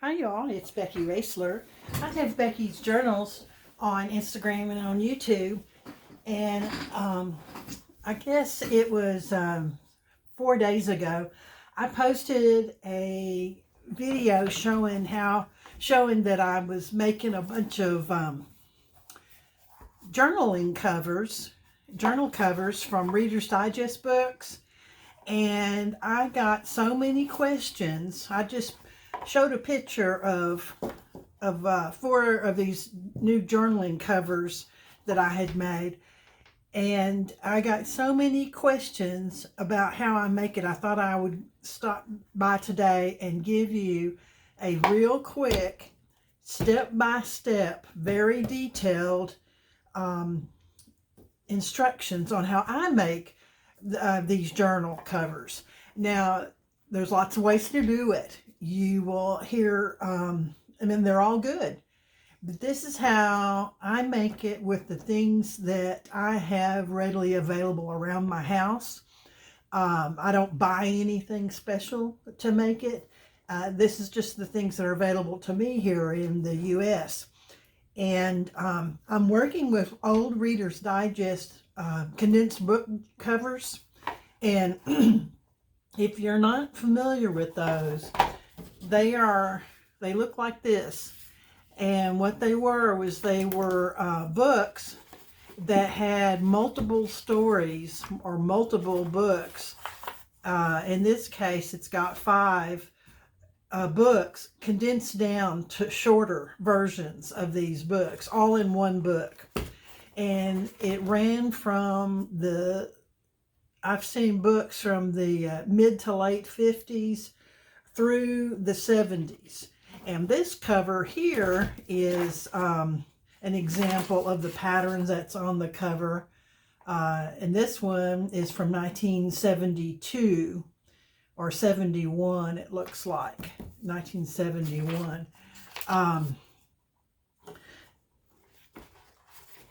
Hi y'all, it's Becky Raisler. I have Becky's Journals on Instagram and on YouTube. And I guess it was 4 days ago, I posted a video showing that I was making a bunch of journal covers from Reader's Digest books. And I got so many questions. I just showed a picture of 4 of these new journaling covers that I had made, and I got so many questions about how I make it. I thought I would stop by today and give you a real quick, step-by-step, very detailed instructions on how I make these journal covers. Now, there's lots of ways to do it. You will hear, they're all good. But this is how I make it with the things that I have readily available around my house. I don't buy anything special to make it. This is just the things that are available to me here in the U.S. And I'm working with old Reader's Digest condensed book covers. And if you're not familiar with those, they look like this. And what they were books that had multiple stories or multiple books. In this case, it's got 5 books condensed down to shorter versions of these books, all in one book. And it ran from I've seen books from the mid to late 50s through the 70s. And this cover here is an example of the patterns that's on the cover. And this one is from 1972 or 71, it looks like. 1971.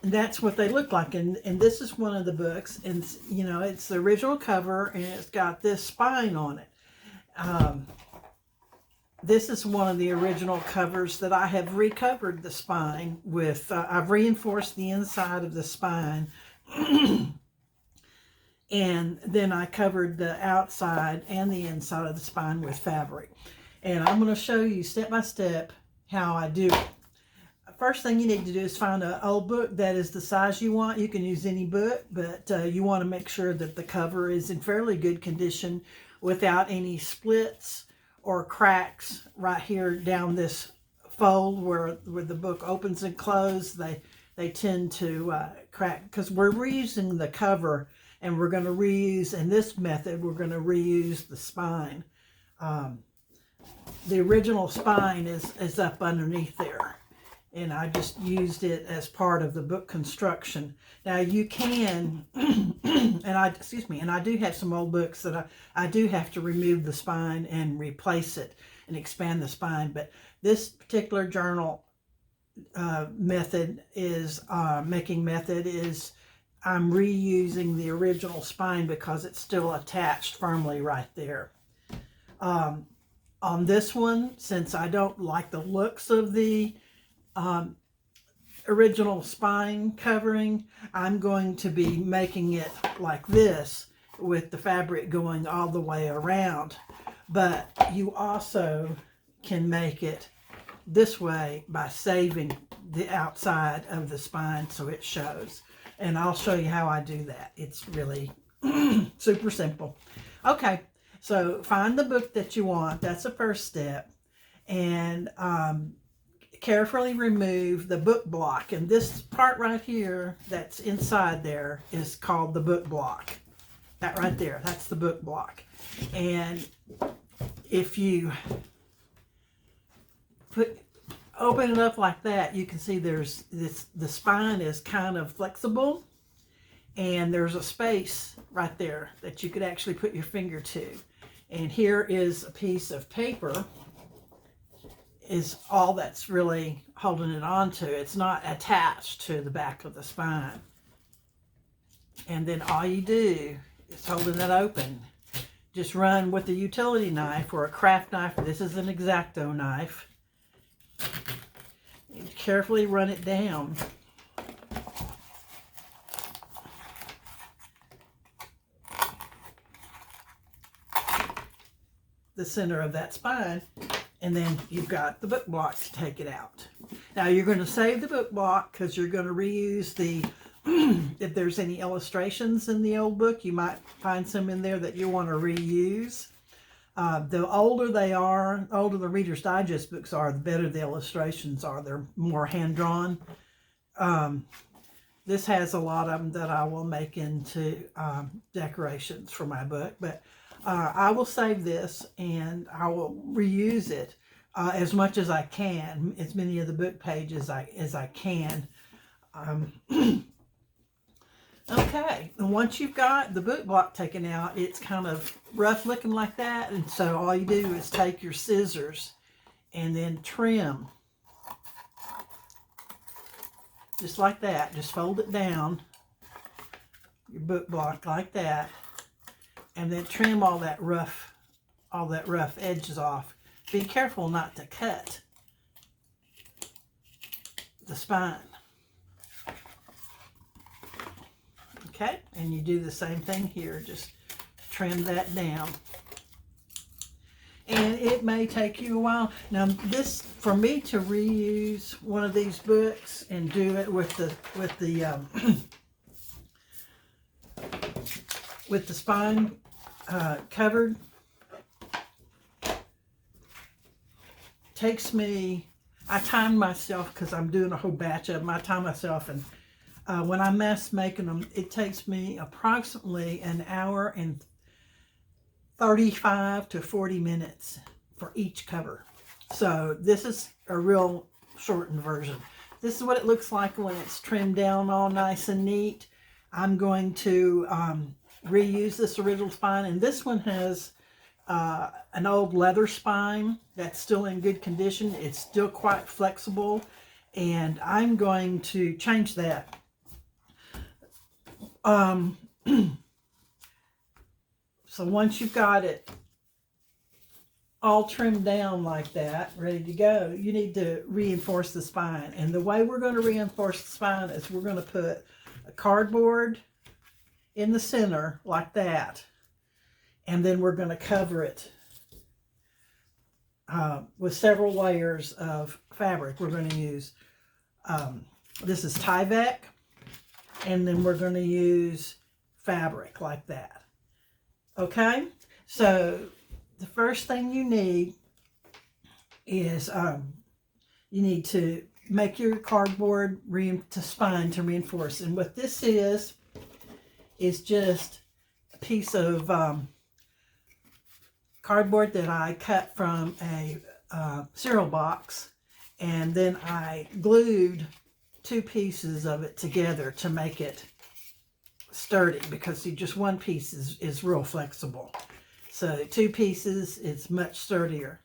That's what they look like, and this is one of the books, and it's the original cover, and it's got this spine on it. This is one of the original covers that I have recovered the spine with. I've reinforced the inside of the spine, and then I covered the outside and the inside of the spine with fabric. And I'm going to show you step by step how I do it. First thing you need to do is find an old book that is the size you want. You can use any book, but you want to make sure that the cover is in fairly good condition without any splits or cracks right here down this fold where the book opens and closes. They tend to crack because we're reusing the cover, and we're going to reuse, in this method, we're going to reuse the spine. The original spine is up underneath there. And I just used it as part of the book construction. Now you can, and I do have some old books that I do have to remove the spine and replace it and expand the spine. But this particular journal making method is I'm reusing the original spine because it's still attached firmly right there. On this one, since I don't like the looks of the original spine covering, I'm going to be making it like this with the fabric going all the way around. But you also can make it this way by saving the outside of the spine so it shows. And I'll show you how I do that. It's really super simple. Okay, so find the book that you want. That's the first step. And carefully remove the book block, and this part right here that's inside there is called the book block. That right there, that's the book block. And if you open it up like that, you can see there's the spine is kind of flexible, and there's a space right there that you could actually put your finger to. And here is a piece of paper is all that's really holding it onto. It's not attached to the back of the spine. And then all you do is holding it open. Just run with a utility knife or a craft knife. This is an X-Acto knife. You carefully run it down. The center of that spine, and then you've got the book block to take it out. Now you're going to save the book block because you're going to reuse the if there's any illustrations in the old book, you might find some in there that you want to reuse. The older they are, the older the Reader's Digest books are, the better the illustrations are. They're more hand-drawn. This has a lot of them that I will make into decorations for my book, but I will save this and I will reuse it as much as I can, as many of the book pages as I can. Okay, and once you've got the book block taken out, it's kind of rough looking like that, and so all you do is take your scissors and then trim. Just like that. Just fold it down, your book block like that, and then trim all that rough edges off. Be careful not to cut the spine. Okay, and you do the same thing here. Just trim that down. And it may take you a while. Now this, for me to reuse one of these books and do it with the with the spine covered, takes me, I time myself because I'm doing a whole batch of them. I time myself, and when I mess making them, it takes me approximately an hour and 35 to 40 minutes for each cover. So this is a real shortened version. This is what it looks like when it's trimmed down all nice and neat. I'm going to reuse this original spine, and this one has an old leather spine that's still in good condition. It's still quite flexible, and I'm going to change that. So once you've got it all trimmed down like that, ready to go, you need to reinforce the spine. And the way we're going to reinforce the spine is we're going to put a cardboard in the center like that, and then we're going to cover it with several layers of fabric. We're going to use, this is tyvec, and then we're going to use fabric like that. Okay, so the first thing you need is you need to make your cardboard spine to reinforce. And what this is just a piece of cardboard that I cut from a cereal box, and then I glued 2 pieces of it together to make it sturdy, because see, just one piece is real flexible. So 2 pieces is much sturdier.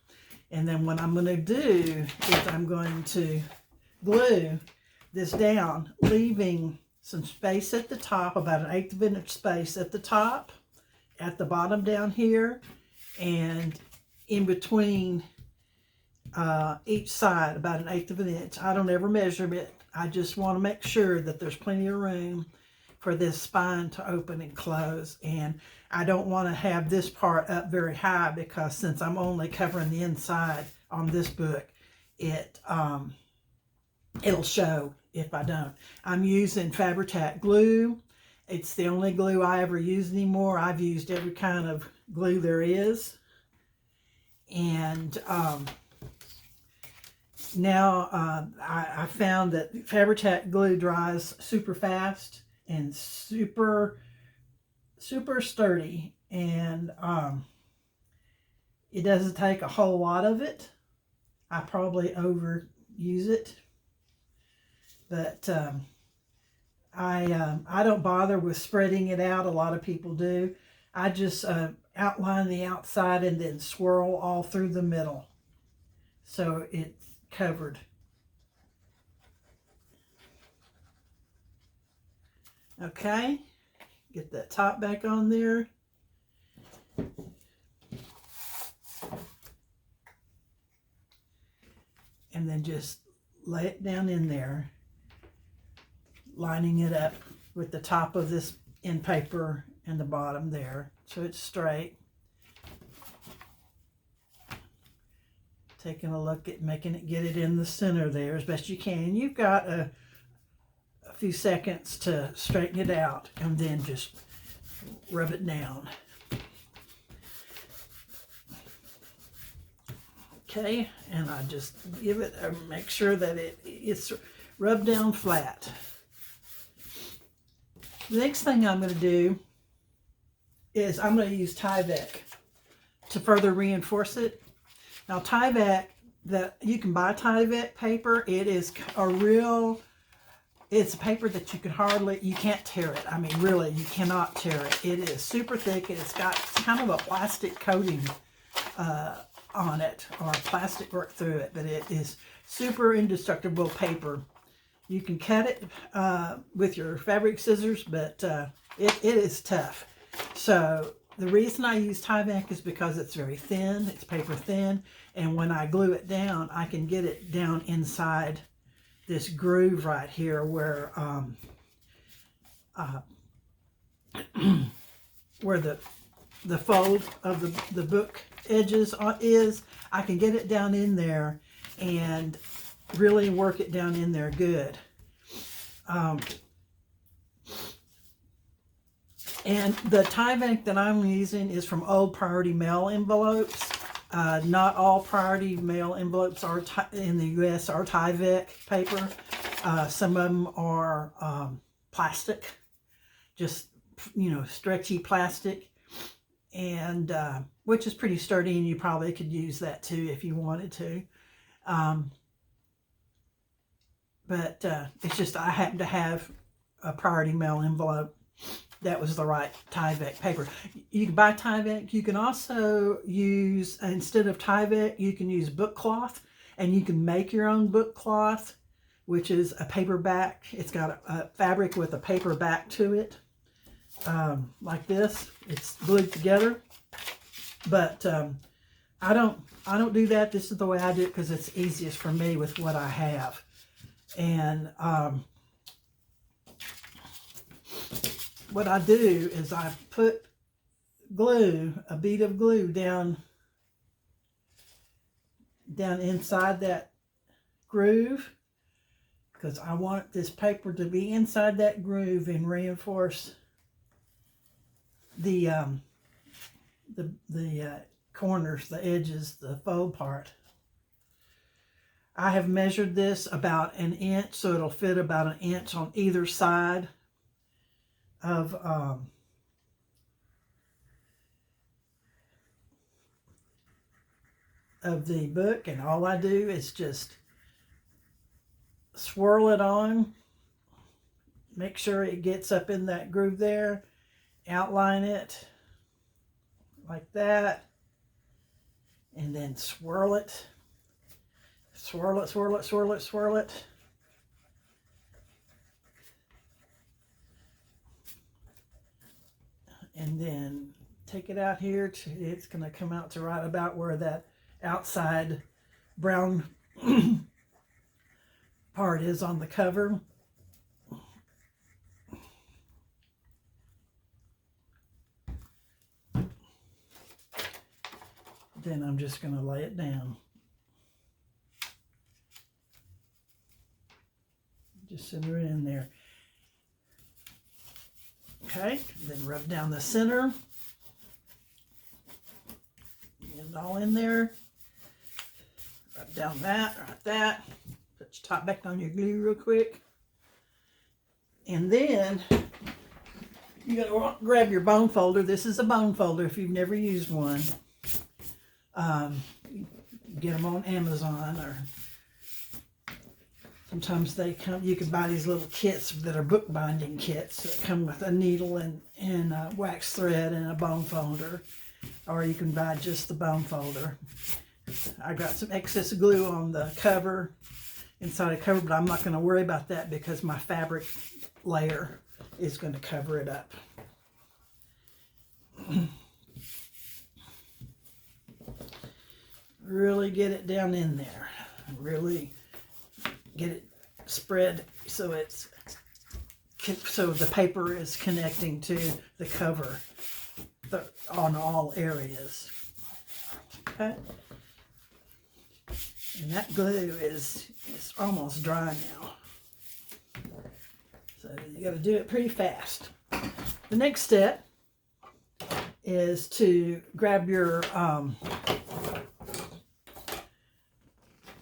And then what I'm going to do is I'm going to glue this down, leaving some space at the top, about an 1/8 of an inch space at the top, at the bottom down here, and in between each side, about an 1/8 of an inch. I don't ever measure it. I just want to make sure that there's plenty of room for this spine to open and close. And I don't want to have this part up very high, because since I'm only covering the inside on this book, it'll show if I don't. I'm using Fabri-Tac glue. It's the only glue I ever use anymore. I've used every kind of glue there is. And now I found that Fabri-Tac glue dries super fast and super sturdy, and it doesn't take a whole lot of it. I probably overuse it, but I don't bother with spreading it out. A lot of people do. I just outline the outside and then swirl all through the middle, so it's covered. Okay, get that top back on there. and then just lay it down in there, lining it up with the top of this end paper and the bottom there so it's straight. Taking a look at making it, get it in the center there as best you can. You've got a few seconds to straighten it out and then just rub it down. Okay, and I just give it, make sure that it's rubbed down flat. The next thing I'm going to do is I'm going to use Tyvec to further reinforce it. Now Tyvec, you can buy Tyvec paper. It is it's a paper that you can't tear it. I mean, really, you cannot tear it. It is super thick, and it's got kind of a plastic coating on it, or plastic work through it, but it is super indestructible paper. You can cut it with your fabric scissors, but it is tough. So the reason I use Tyvec is because it's very thin, it's paper thin, and when I glue it down, I can get it down inside this groove right here where where the fold of the book edges is. I can get it down in there and really work it down in there good. And the Tyvec that I'm using is from old Priority Mail envelopes. Not all Priority Mail envelopes are in the U.S. are Tyvec paper. Some of them are plastic, just, you know, stretchy plastic, and which is pretty sturdy, and you probably could use that too if you wanted to. But it's just I happen to have a Priority Mail envelope that was the right Tyvec paper. You can buy Tyvec. You can also use, instead of Tyvec, you can use book cloth, and you can make your own book cloth, which is a paper back. It's got a fabric with a paper back to it, like this. It's glued together. But I don't do that. This is the way I do it because it's easiest for me with what I have. And what I do is I put glue, a bead of glue down inside that groove, because I want this paper to be inside that groove and reinforce the corners, the edges, the fold part. I have measured this about 1 inch, so it'll fit about 1 inch on either side of the book, and all I do is just swirl it on, make sure it gets up in that groove there, outline it like that, and then swirl it, swirl it, swirl it, swirl it, swirl it. And then take it out here. It's going to come out to right about where that outside brown part is on the cover. Then I'm just going to lay it down. Just center it in there. Okay, then rub down the center. Get it all in there. Rub down that, right that. Put your top back on your glue real quick. And then you gotta grab your bone folder. This is a bone folder if you've never used one. Get them on Amazon, or sometimes they come, you can buy these little kits that are bookbinding kits that come with a needle and wax thread and a bone folder, or you can buy just the bone folder. I got some excess glue on the cover, inside the cover, but I'm not going to worry about that because my fabric layer is going to cover it up. Really get it down in there. Really get it spread so the paper is connecting to the cover on all areas. Okay. And that glue is almost dry now. So you got to do it pretty fast. The next step is to grab your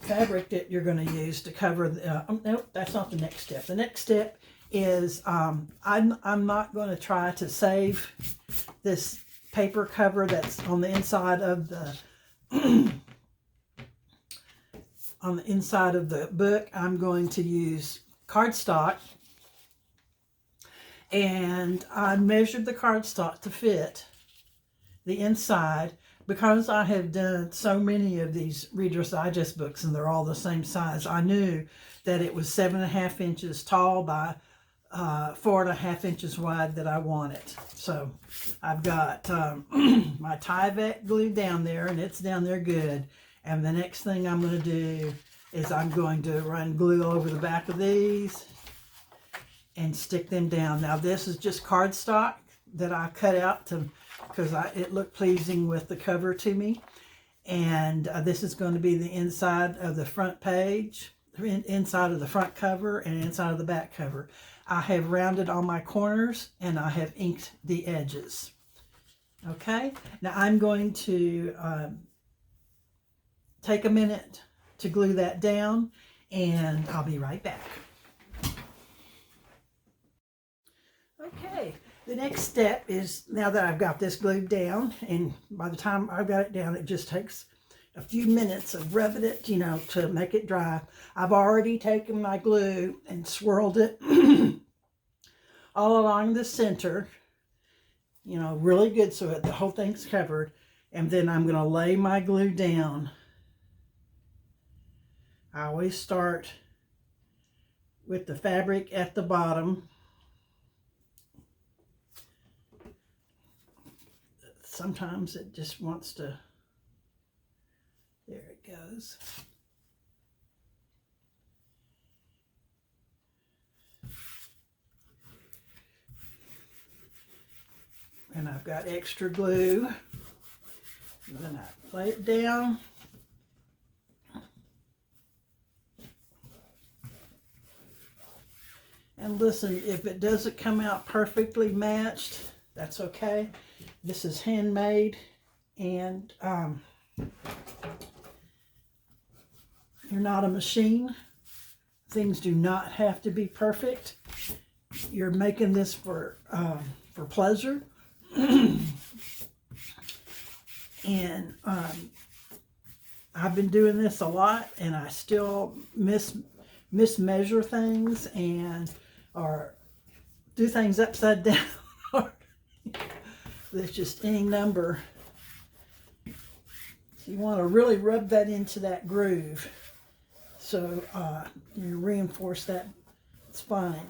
fabric that you're going to use to cover the, nope, that's not the next step. The next step is I'm not going to try to save this paper cover that's on the inside of the on the inside of the book. I'm going to use cardstock, and I measured the cardstock to fit the inside because I have done so many of these Reader's Digest books and they're all the same size. I knew that it was 7.5 inches tall by 4.5 inches wide that I wanted. So I've got my tyvec glue down there, and it's down there good. And the next thing I'm going to do is I'm going to run glue over the back of these and stick them down. Now this is just cardstock that I cut out because it looked pleasing with the cover to me. And this is going to be the inside of the front page, inside of the front cover, and inside of the back cover. I have rounded all my corners and I have inked the edges. Okay, now I'm going to take a minute to glue that down, and I'll be right back. Okay, the next step is, now that I've got this glued down, and by the time I've got it down, it just takes a few minutes of rubbing it, you know, to make it dry. I've already taken my glue and swirled it all along the center, you know, really good so that the whole thing's covered. And then I'm going to lay my glue down. I always start with the fabric at the bottom. Sometimes it just wants to, there it goes. And I've got extra glue. And then I lay it down. And listen, if it doesn't come out perfectly matched, that's okay. This is handmade, and you're not a machine. Things do not have to be perfect. You're making this for pleasure. And I've been doing this a lot, and I still mismeasure things or do things upside down. There's just any number. So you want to really rub that into that groove, so you reinforce that spine.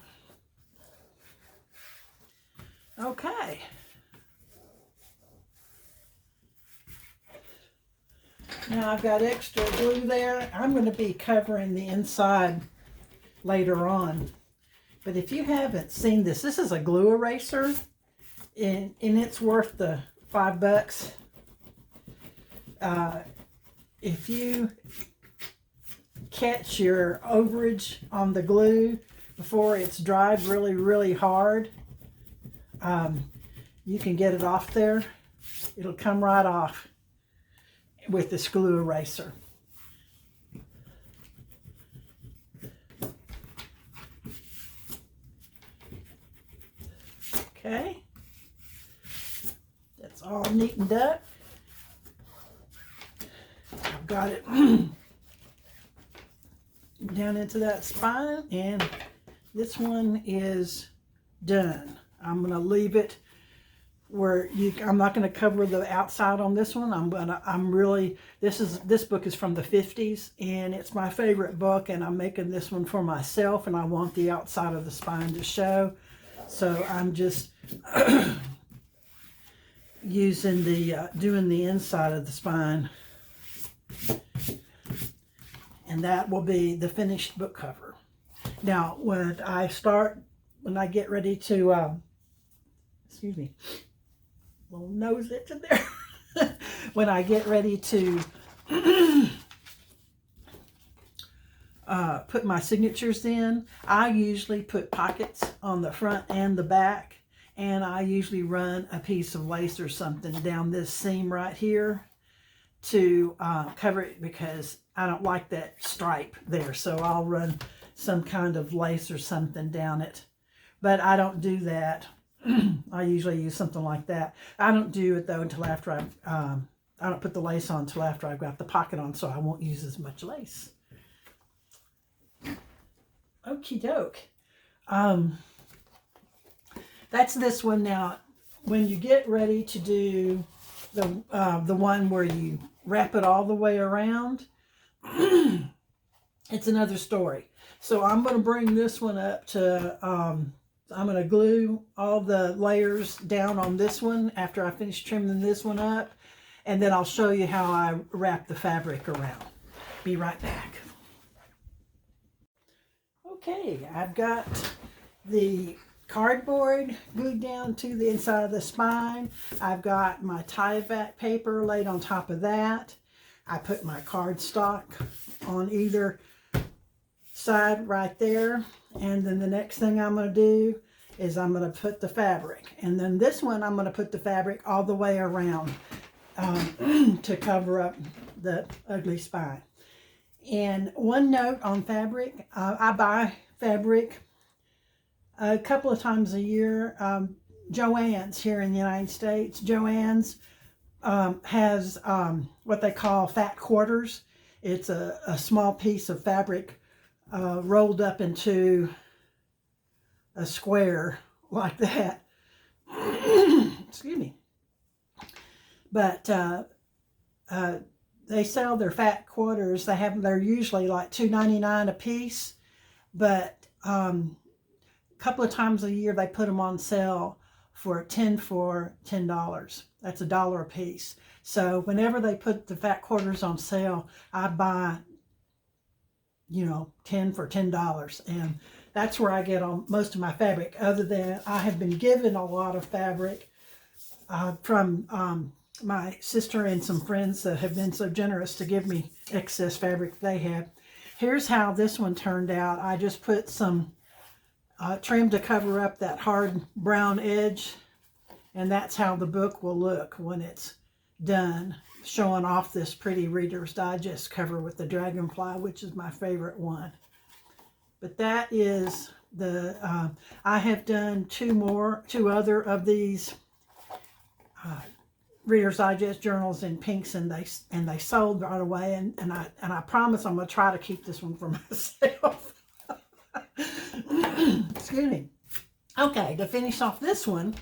Okay. Now I've got extra glue there. I'm going to be covering the inside later on. But if you haven't seen this, this is a glue eraser, and it's worth the $5. If you catch your overage on the glue before it's dried really, really hard, you can get it off there. It'll come right off with this glue eraser. Okay, that's all neatened up. I've got it down into that spine, and this one is done. I'm going to leave it where I'm not going to cover the outside on this one. This book is from the 50s, and it's my favorite book, and I'm making this one for myself, and I want the outside of the spine to show. So I'm just using doing the inside of the spine. and that will be the finished book cover. Now, when I get ready to, excuse me, little nose itch in there. When I get ready to put my signatures in, I usually put pockets on the front and the back, and I usually run a piece of lace or something down this seam right here to cover it, because I don't like that stripe there, so I'll run some kind of lace or something down it. But I don't do that. I usually use something like that. I don't do it though until after I don't put the lace on until after I've got the pocket on, so I won't use as much lace. Okie doke. That's this one. Now, when you get ready to do the one where you wrap it all the way around, it's another story. So I'm going to bring this one up to, I'm going to glue all the layers down on this one after I finish trimming this one up, and then I'll show you how I wrap the fabric around. Be right back. Okay, I've got the cardboard glued down to the inside of the spine. I've got my tyvec paper laid on top of that. I put my cardstock on either side right there. And then the next thing I'm going to do is I'm going to put the fabric. And then this one I'm going to put the fabric all the way around to cover up the ugly spine. And one note on fabric, I buy fabric a couple of times a year. Joann's here in the United States, Joann's has what they call fat quarters. It's a small piece of fabric rolled up into a square like that. Excuse me. But they sell their fat quarters. They're usually like $2.99 a piece, but a couple of times a year they put them on sale for $10. That's $1 a piece. So whenever they put the fat quarters on sale, I buy, 10 for $10, and that's where I get on most of my fabric. Other than I have been given a lot of fabric from my sister and some friends that have been so generous to give me excess fabric they have. Here's how this one turned out. I just put some trim to cover up that hard brown edge, and that's how the book will look when it's done, showing off this pretty Reader's Digest cover with the dragonfly, which is my favorite one. But that is the I have done two other of these Reader's Digest journals in pinks, and they sold right away, and I promise I'm going to try to keep this one for myself. Excuse me. Okay, to finish off this one,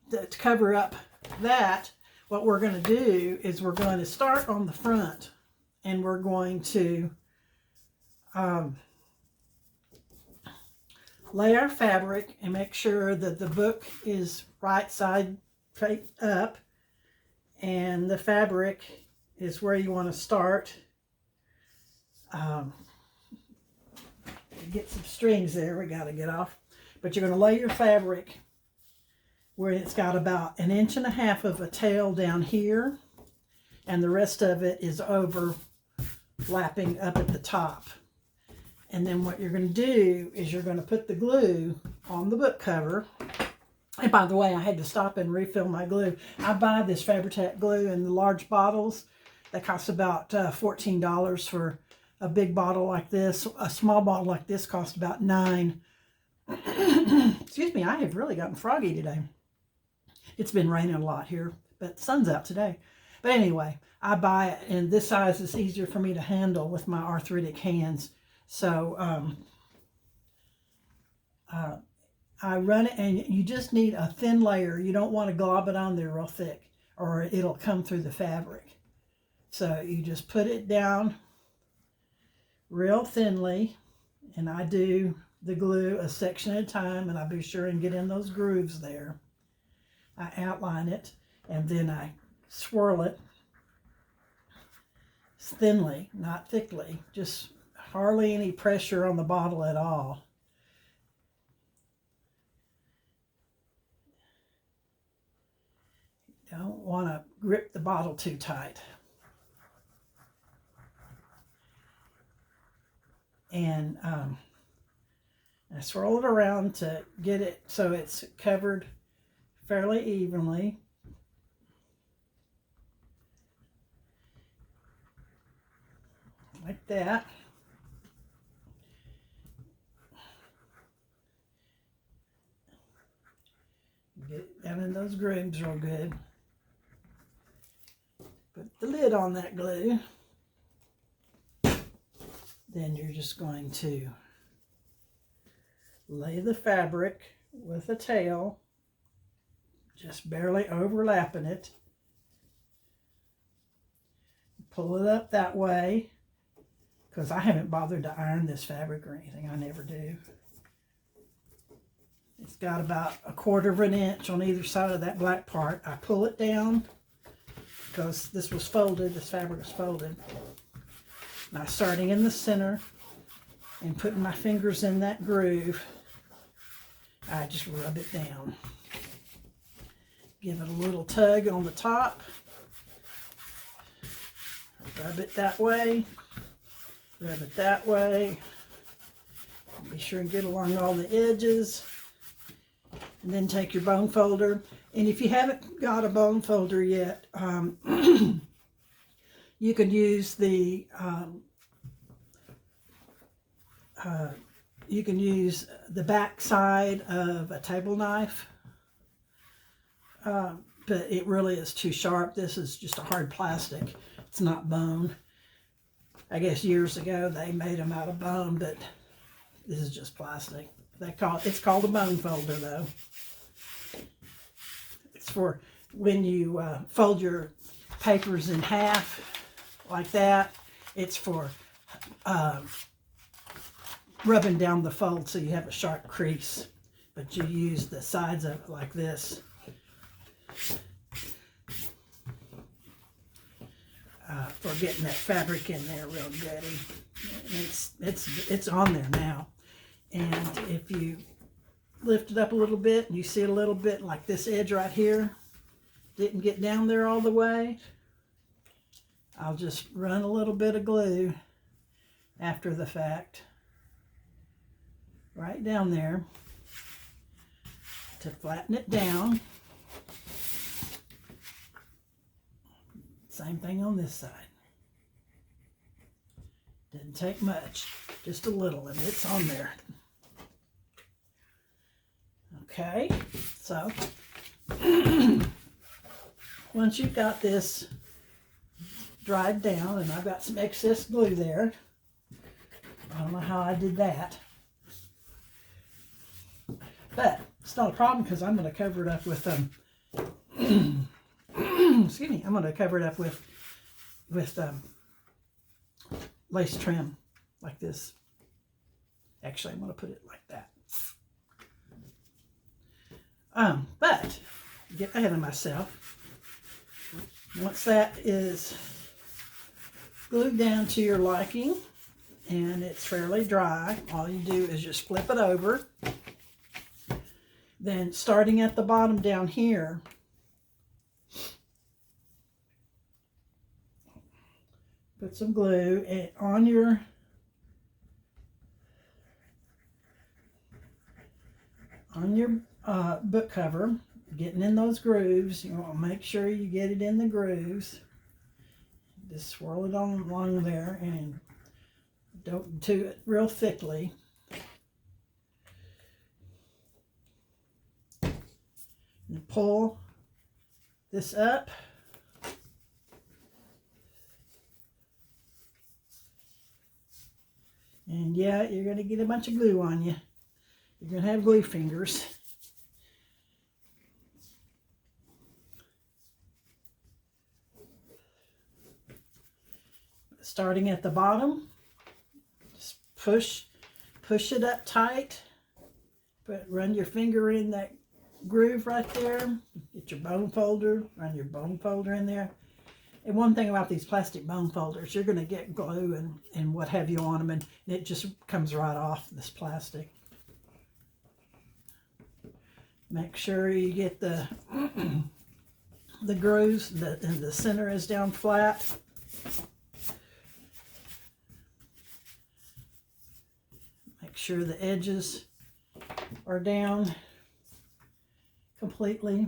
to cover up that, what we're going to do is we're going to start on the front, and we're going to lay our fabric and make sure that the book is right side up, and the fabric is where you want to start. Get some strings there we got to get off, but you're going to lay your fabric where it's got about 1.5 inches of a tail down here, and the rest of it is overlapping up at the top. And then what you're going to do is you're going to put the glue on the book cover. And by the way, I had to stop and refill my glue. I buy this Fabri-Tac glue in the large bottles. That costs about $14 for a big bottle like this. A small bottle like this costs about $9. Excuse me, I have really gotten froggy today. It's been raining a lot here, but the sun's out today. But anyway, I buy it, and this size is easier for me to handle with my arthritic hands. So I run it, and you just need a thin layer. You don't want to glob it on there real thick, or it'll come through the fabric. So you just put it down real thinly, and I do the glue a section at a time, and I be sure and get in those grooves there. I outline it, and then I swirl it thinly, not thickly, just hardly any pressure on the bottle at all. Don't want to grip the bottle too tight. And I swirl it around to get it so it's covered fairly evenly. Like that. Get it down in those grooves real good. Put the lid on that glue. Then you're just going to lay the fabric with a tail, just barely overlapping it. Pull it up that way, because I haven't bothered to iron this fabric or anything. I never do. It's got about 1/4 of an inch on either side of that black part. I pull it down because this was folded, this fabric was folded. Now starting in the center and putting my fingers in that groove, I just rub it down. Give it a little tug on the top. Rub it that way. Rub it that way. Be sure and get along all the edges. And then take your bone folder. And if you haven't got a bone folder yet, you can use the back side of a table knife, but it really is too sharp. This is just a hard plastic. It's not bone. I guess years ago they made them out of bone, but this is just plastic. It's called a bone folder though. It's for when you fold your papers in half like that. It's for rubbing down the fold so you have a sharp crease, but you use the sides of it like this. For getting that fabric in there real good. And it's on there now. And if you lift it up a little bit and you see it a little bit like this edge right here didn't get down there all the way, I'll just run a little bit of glue after the fact right down there to flatten it down. Same thing on this side. Didn't take much, just a little, and it's on there. Okay, so once you've got this dried down, and I've got some excess glue there, I don't know how I did that, but it's not a problem because I'm going to cover it up with excuse me, I'm going to cover it up with lace trim like this. Actually, I'm going to put it like that. But get ahead of myself. Once that is glued down to your liking and it's fairly dry, all you do is just flip it over. Then starting at the bottom down here, put some glue on your book cover, getting in those grooves. You want to make sure you get it in the grooves. Just swirl it on along there and don't do it real thickly. And pull this up. And yeah, you're going to get a bunch of glue on you. You're going to have glue fingers. Starting at the bottom, just push it up tight. Run your finger in that groove right there. Get your bone folder, run your bone folder in there. And one thing about these plastic bone folders, you're going to get glue and what have you on them, and it just comes right off this plastic. Make sure you get the the grooves, and the center is down flat. Make sure the edges are down completely.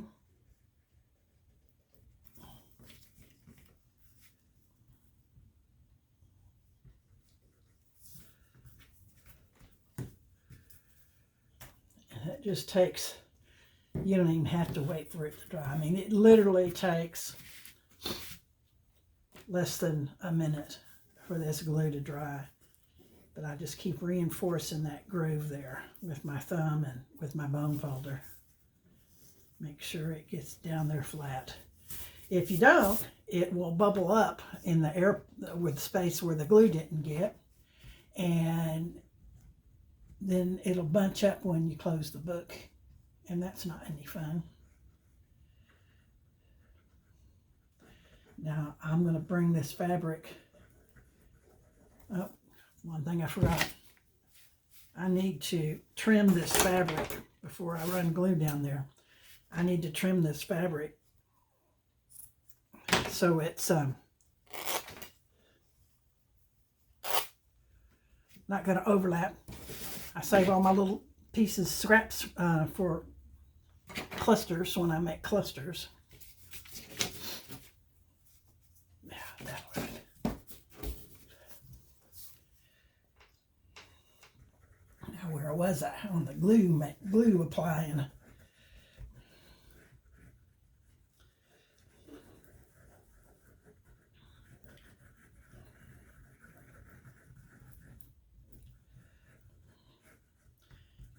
And it just takes, you don't even have to wait for it to dry. I mean, it literally takes less than a minute for this glue to dry. But I just keep reinforcing that groove there with my thumb and with my bone folder. Make sure it gets down there flat. If you don't, it will bubble up in the air with space where the glue didn't get, and then it'll bunch up when you close the book, and that's not any fun. Now I'm going to bring this fabric up. One thing I forgot, I need to trim this fabric before I run glue down there. I need to trim this fabric so it's not going to overlap. I save all my little pieces, scraps for clusters when I make clusters. Yeah, that'll work. Now, where was I on the glue applying?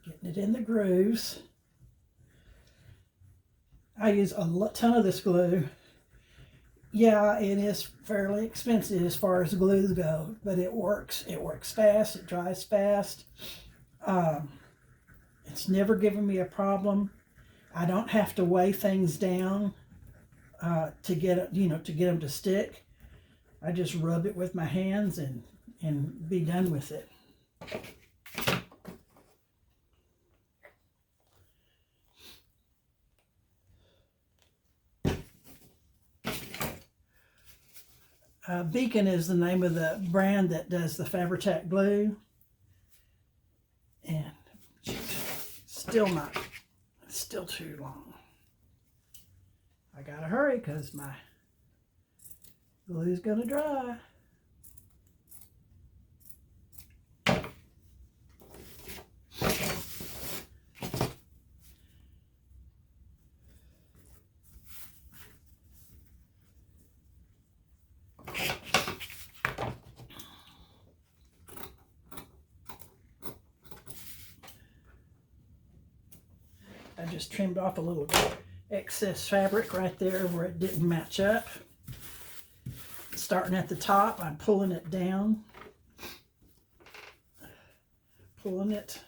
Getting it in the grooves. I use a ton of this glue. Yeah, it is fairly expensive as far as glues go, but it works. It works fast. It dries fast. It's never given me a problem. I don't have to weigh things down to get them to stick. I just rub it with my hands and be done with it. Beacon is the name of the brand that does the Fabri-Tac glue. And still too long. I gotta hurry because my glue's gonna dry. I just trimmed off a little excess fabric right there where it didn't match up. Starting at the top, I'm pulling it down. Pulling it.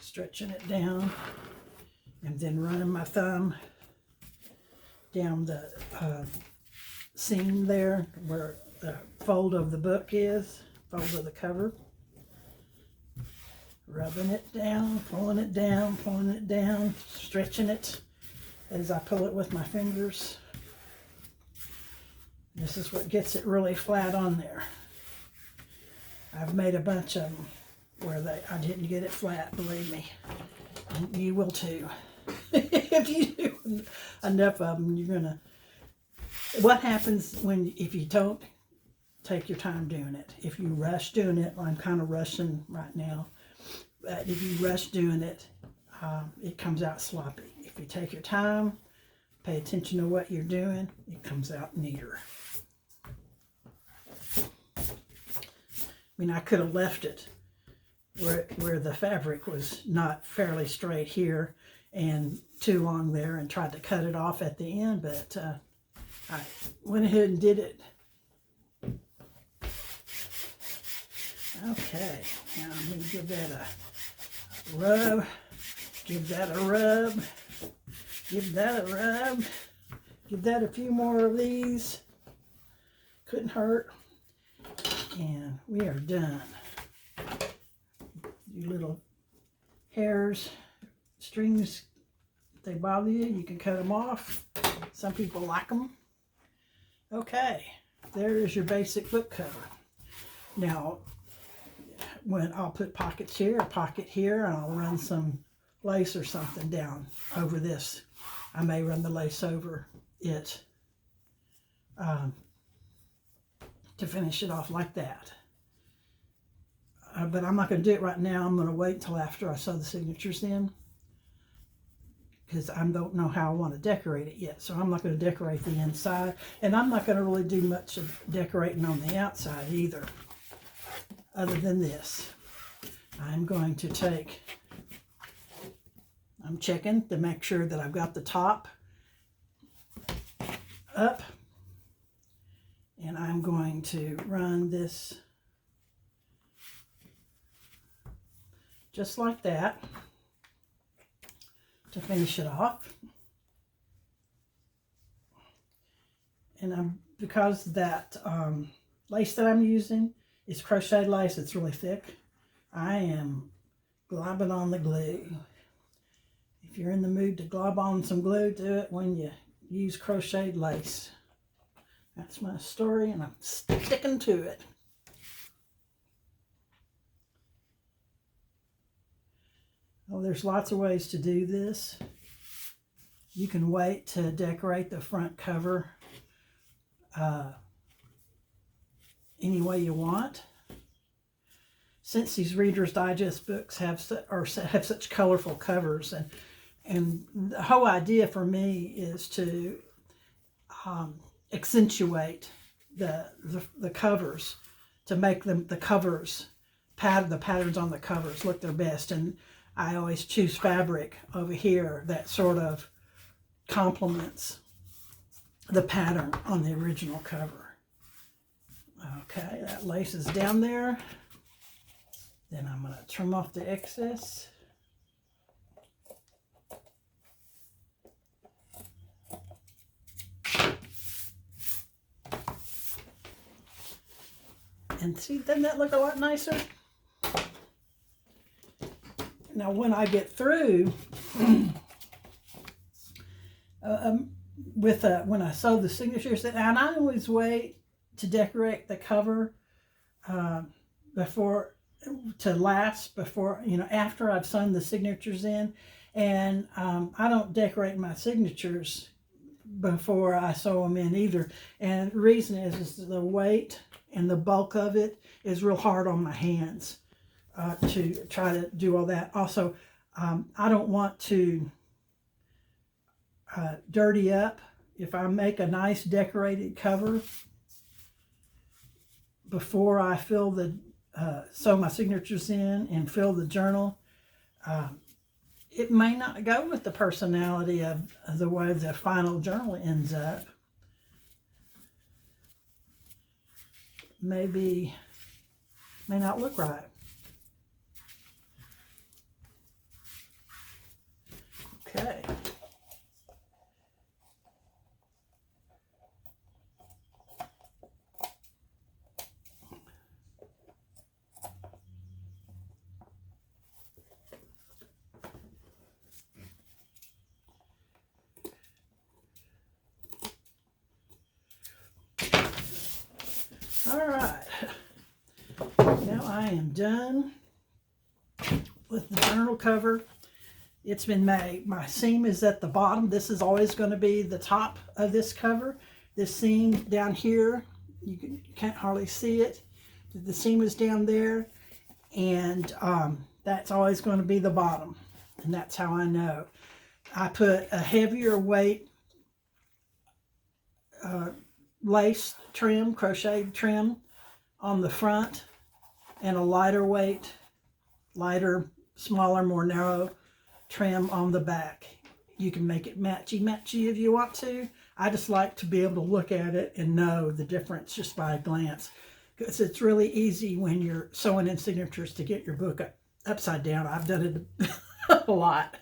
Stretching it down. And then running my thumb down the seam there where the fold of the book is, fold of the cover. Rubbing it down, pulling it down, stretching it as I pull it with my fingers. This is what gets it really flat on there. I've made a bunch of them where I didn't get it flat, believe me. And you will too. If you do enough of them, you're gonna... What happens if you don't take your time doing it? If you rush doing it, I'm kind of rushing right now. But if you rush doing it, it comes out sloppy. If you take your time, pay attention to what you're doing, it comes out neater. I mean, I could have left it where the fabric was not fairly straight here and too long there and tried to cut it off at the end, but I went ahead and did it. Okay, now I'm going to give that a rub. Give that a rub. Give that a rub. Give that a few more of these. Couldn't hurt. And we are done. You little hairs, strings, if they bother you, you can cut them off. Some people like them. Okay, there is your basic book cover. Now, when I'll put pockets here, a pocket here, and I'll run some lace or something down over this. I may run the lace over it to finish it off like that. But I'm not going to do it right now. I'm going to wait until after I sew the signatures in, because I don't know how I want to decorate it yet. So I'm not going to decorate the inside, and I'm not going to really do much of decorating on the outside either, other than this. I'm going to take, I'm checking to make sure that I've got the top up, and I'm going to run this just like that to finish it off. And because that lace that I'm using is crocheted lace, it's really thick, I am globbing on the glue. If you're in the mood to glob on some glue, do it when you use crocheted lace. That's my story, and I'm sticking to it. Well, there's lots of ways to do this. You can wait to decorate the front cover any way you want. Since these Reader's Digest books have such colorful covers, and the whole idea for me is to accentuate the covers, to make them the patterns on the covers look their best. And I always choose fabric over here that sort of complements the pattern on the original cover. Okay, that lace is down there. Then I'm going to trim off the excess. And see, doesn't that look a lot nicer? Now, when I get through when I sew the signatures, and I always wait to decorate the cover before after I've sewn the signatures in, and I don't decorate my signatures before I sew them in either. And the reason is the weight and the bulk of it is real hard on my hands. To try to do all that. Also, I don't want to dirty up. If I make a nice decorated cover before I sew my signatures in and fill the journal, it may not go with the personality of the way the final journal ends up. May not look right. Okay. All right. Now I am done with the journal cover. It's been made. My seam is at the bottom. This is always going to be the top of this cover. This seam down here, you can't hardly see it. The seam is down there, and that's always going to be the bottom. And that's how I know. I put a heavier weight lace trim, crocheted trim on the front, and a lighter weight, smaller, more narrow trim on the back. You can make it matchy if you want to. I just like to be able to look at it and know the difference just by a glance, because it's really easy when you're sewing in signatures to get your book upside down. I've done it a lot.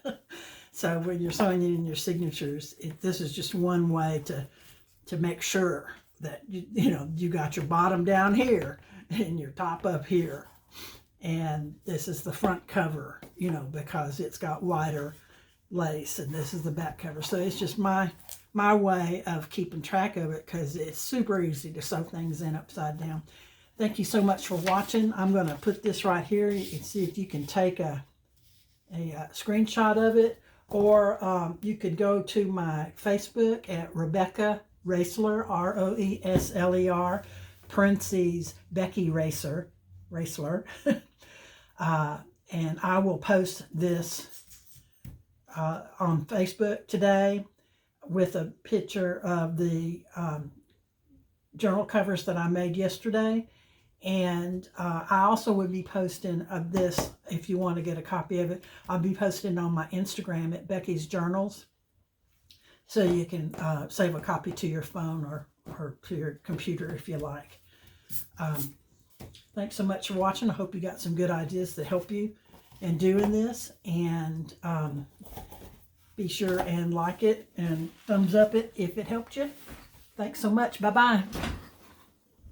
So when you're sewing in your signatures, this is just one way to make sure that you got your bottom down here and your top up here. And this is the front cover, because it's got wider lace, and this is the back cover. So it's just my way of keeping track of it, because it's super easy to sew things in upside down. Thank you so much for watching. I'm going to put this right here. You can see if you can take a screenshot of it, or you could go to my Facebook at Rebecca Raceler, Roesler, parentheses, Becky Racer, and I will post this on Facebook today with a picture of the journal covers that I made yesterday. And I also would be posting this, if you want to get a copy of it, I'll be posting on my Instagram at Becky's Journals. So you can save a copy to your phone or to your computer if you like. Thanks so much for watching. I hope you got some good ideas that help you in doing this. And be sure and like it and thumbs up it if it helped you. Thanks so much. Bye-bye.